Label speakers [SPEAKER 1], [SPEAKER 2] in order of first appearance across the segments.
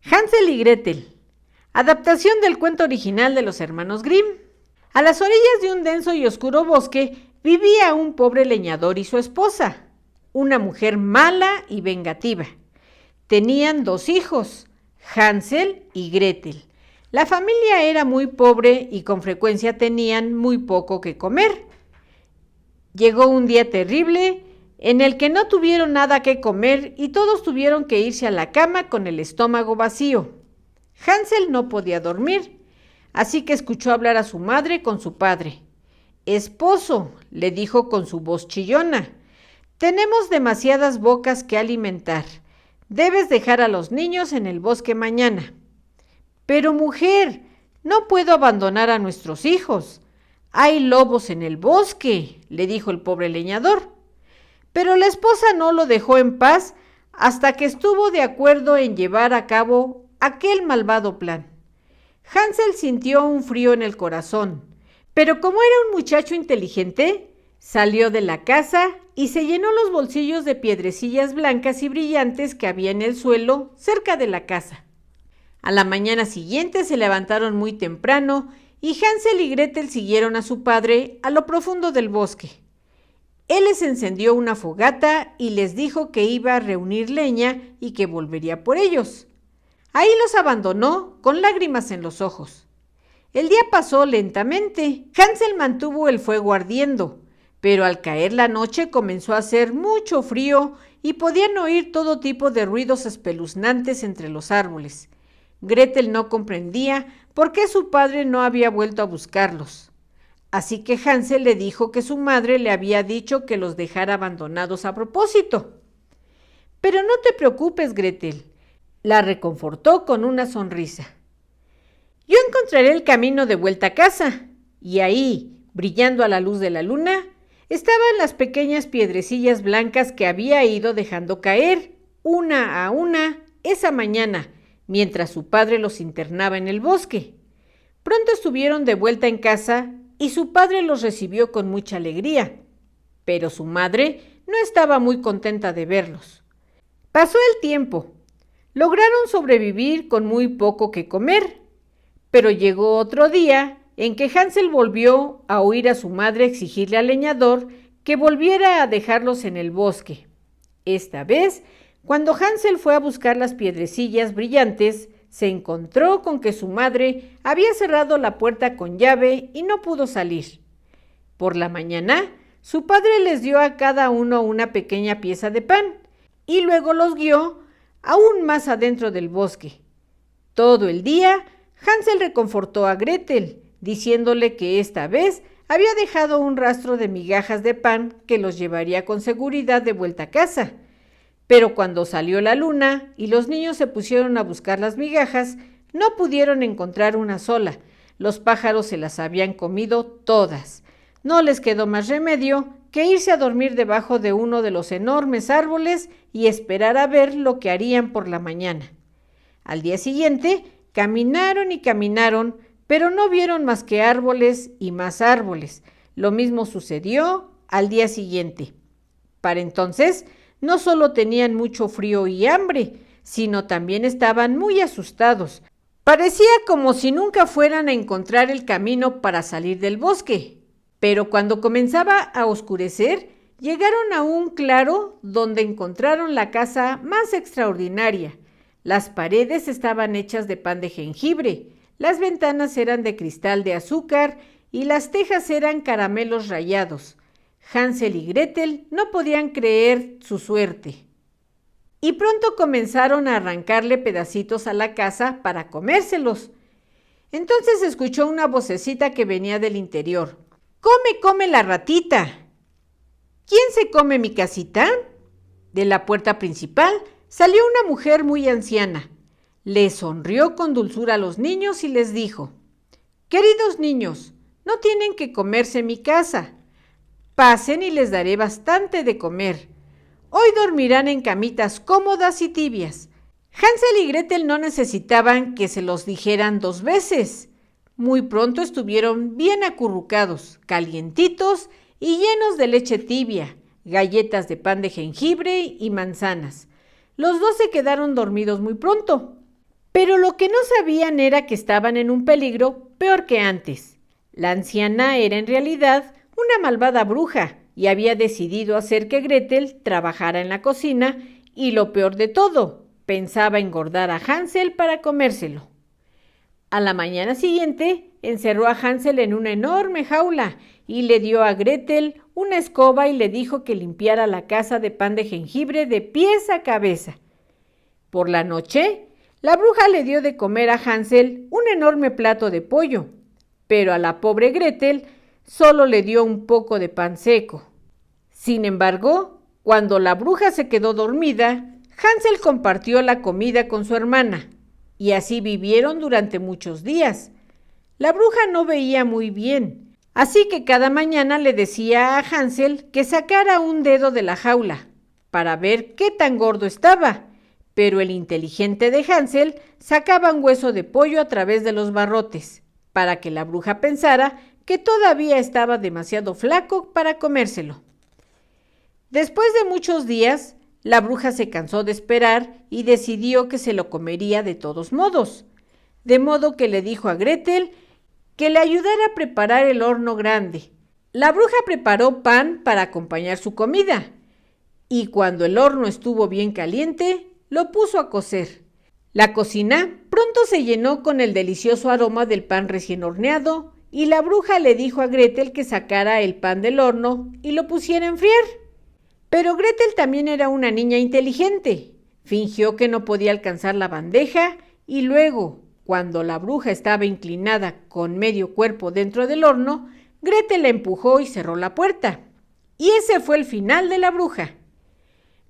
[SPEAKER 1] Hansel y Gretel. Adaptación del cuento original de los hermanos Grimm. A las orillas de un denso y oscuro bosque vivía un pobre leñador y su esposa, una mujer mala y vengativa. Tenían 2 hijos, Hansel y Gretel. La familia era muy pobre y con frecuencia tenían muy poco que comer. Llegó un día terrible en el que no tuvieron nada que comer y todos tuvieron que irse a la cama con el estómago vacío. Hansel no podía dormir, así que escuchó hablar a su madre con su padre. «Esposo», le dijo con su voz chillona, «tenemos demasiadas bocas que alimentar. Debes dejar a los niños en el bosque mañana». «Pero mujer, no puedo abandonar a nuestros hijos. Hay lobos en el bosque», le dijo el pobre leñador. Pero la esposa no lo dejó en paz hasta que estuvo de acuerdo en llevar a cabo aquel malvado plan. Hansel sintió un frío en el corazón, pero como era un muchacho inteligente, salió de la casa y se llenó los bolsillos de piedrecillas blancas y brillantes que había en el suelo cerca de la casa. A la mañana siguiente se levantaron muy temprano y Hansel y Gretel siguieron a su padre a lo profundo del bosque. Él les encendió una fogata y les dijo que iba a reunir leña y que volvería por ellos. Ahí los abandonó con lágrimas en los ojos. El día pasó lentamente. Hansel mantuvo el fuego ardiendo, pero al caer la noche comenzó a hacer mucho frío y podían oír todo tipo de ruidos espeluznantes entre los árboles. Gretel no comprendía por qué su padre no había vuelto a buscarlos. Así que Hansel le dijo que su madre le había dicho que los dejara abandonados a propósito. «Pero no te preocupes, Gretel», la reconfortó con una sonrisa. «Yo encontraré el camino de vuelta a casa». Y ahí, brillando a la luz de la luna, estaban las pequeñas piedrecillas blancas que había ido dejando caer, una a una, esa mañana, mientras su padre los internaba en el bosque. Pronto estuvieron de vuelta en casa y su padre los recibió con mucha alegría, pero su madre no estaba muy contenta de verlos. Pasó el tiempo. Lograron sobrevivir con muy poco que comer, pero llegó otro día en que Hansel volvió a oír a su madre exigirle al leñador que volviera a dejarlos en el bosque. Esta vez, cuando Hansel fue a buscar las piedrecillas brillantes, se encontró con que su madre había cerrado la puerta con llave y no pudo salir. Por la mañana, su padre les dio a cada uno una pequeña pieza de pan y luego los guió aún más adentro del bosque. Todo el día, Hansel reconfortó a Gretel, diciéndole que esta vez había dejado un rastro de migajas de pan que los llevaría con seguridad de vuelta a casa. Pero cuando salió la luna y los niños se pusieron a buscar las migajas, no pudieron encontrar una sola. Los pájaros se las habían comido todas. No les quedó más remedio que irse a dormir debajo de uno de los enormes árboles y esperar a ver lo que harían por la mañana. Al día siguiente, caminaron y caminaron, pero no vieron más que árboles y más árboles. Lo mismo sucedió al día siguiente. Para entonces, no solo tenían mucho frío y hambre, sino también estaban muy asustados. Parecía como si nunca fueran a encontrar el camino para salir del bosque. Pero cuando comenzaba a oscurecer, llegaron a un claro donde encontraron la casa más extraordinaria. Las paredes estaban hechas de pan de jengibre, las ventanas eran de cristal de azúcar y las tejas eran caramelos rallados. Hansel y Gretel no podían creer su suerte. Y pronto comenzaron a arrancarle pedacitos a la casa para comérselos. Entonces escuchó una vocecita que venía del interior. «¡Come, come la ratita!». «¿Quién se come mi casita?». De la puerta principal salió una mujer muy anciana. Le sonrió con dulzura a los niños y les dijo: «Queridos niños, no tienen que comerse mi casa. Pasen y les daré bastante de comer. Hoy dormirán en camitas cómodas y tibias». Hansel y Gretel no necesitaban que se los dijeran 2 veces. Muy pronto estuvieron bien acurrucados, calientitos y llenos de leche tibia, galletas de pan de jengibre y manzanas. Los 2 se quedaron dormidos muy pronto. Pero lo que no sabían era que estaban en un peligro peor que antes. La anciana era en realidad una malvada bruja y había decidido hacer que Gretel trabajara en la cocina y lo peor de todo, pensaba engordar a Hansel para comérselo. A la mañana siguiente encerró a Hansel en una enorme jaula y le dio a Gretel una escoba y le dijo que limpiara la casa de pan de jengibre de pies a cabeza. Por la noche, la bruja le dio de comer a Hansel un enorme plato de pollo, pero a la pobre Gretel solo le dio un poco de pan seco. Sin embargo, cuando la bruja se quedó dormida, Hansel compartió la comida con su hermana, y así vivieron durante muchos días. La bruja no veía muy bien, así que cada mañana le decía a Hansel que sacara un dedo de la jaula, para ver qué tan gordo estaba, pero el inteligente de Hansel sacaba un hueso de pollo a través de los barrotes, para que la bruja pensara que todavía estaba demasiado flaco para comérselo. Después de muchos días, la bruja se cansó de esperar y decidió que se lo comería de todos modos, de modo que le dijo a Gretel que le ayudara a preparar el horno grande. La bruja preparó pan para acompañar su comida, y cuando el horno estuvo bien caliente, lo puso a cocer. La cocina pronto se llenó con el delicioso aroma del pan recién horneado, y la bruja le dijo a Gretel que sacara el pan del horno y lo pusiera a enfriar. Pero Gretel también era una niña inteligente. Fingió que no podía alcanzar la bandeja y luego, cuando la bruja estaba inclinada con medio cuerpo dentro del horno, Gretel la empujó y cerró la puerta. Y ese fue el final de la bruja.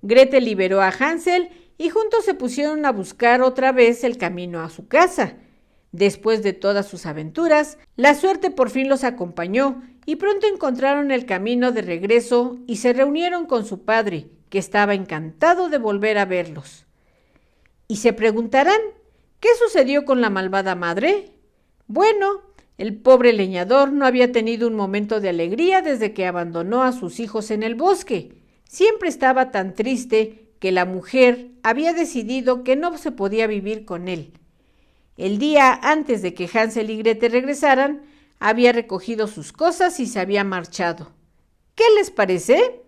[SPEAKER 1] Gretel liberó a Hansel y juntos se pusieron a buscar otra vez el camino a su casa. Después de todas sus aventuras, la suerte por fin los acompañó y pronto encontraron el camino de regreso y se reunieron con su padre, que estaba encantado de volver a verlos. Y se preguntarán, ¿qué sucedió con la malvada madre? Bueno, el pobre leñador no había tenido un momento de alegría desde que abandonó a sus hijos en el bosque. Siempre estaba tan triste que la mujer había decidido que no se podía vivir con él. El día antes de que Hansel y Gretel regresaran, había recogido sus cosas y se había marchado. ¿Qué les parece?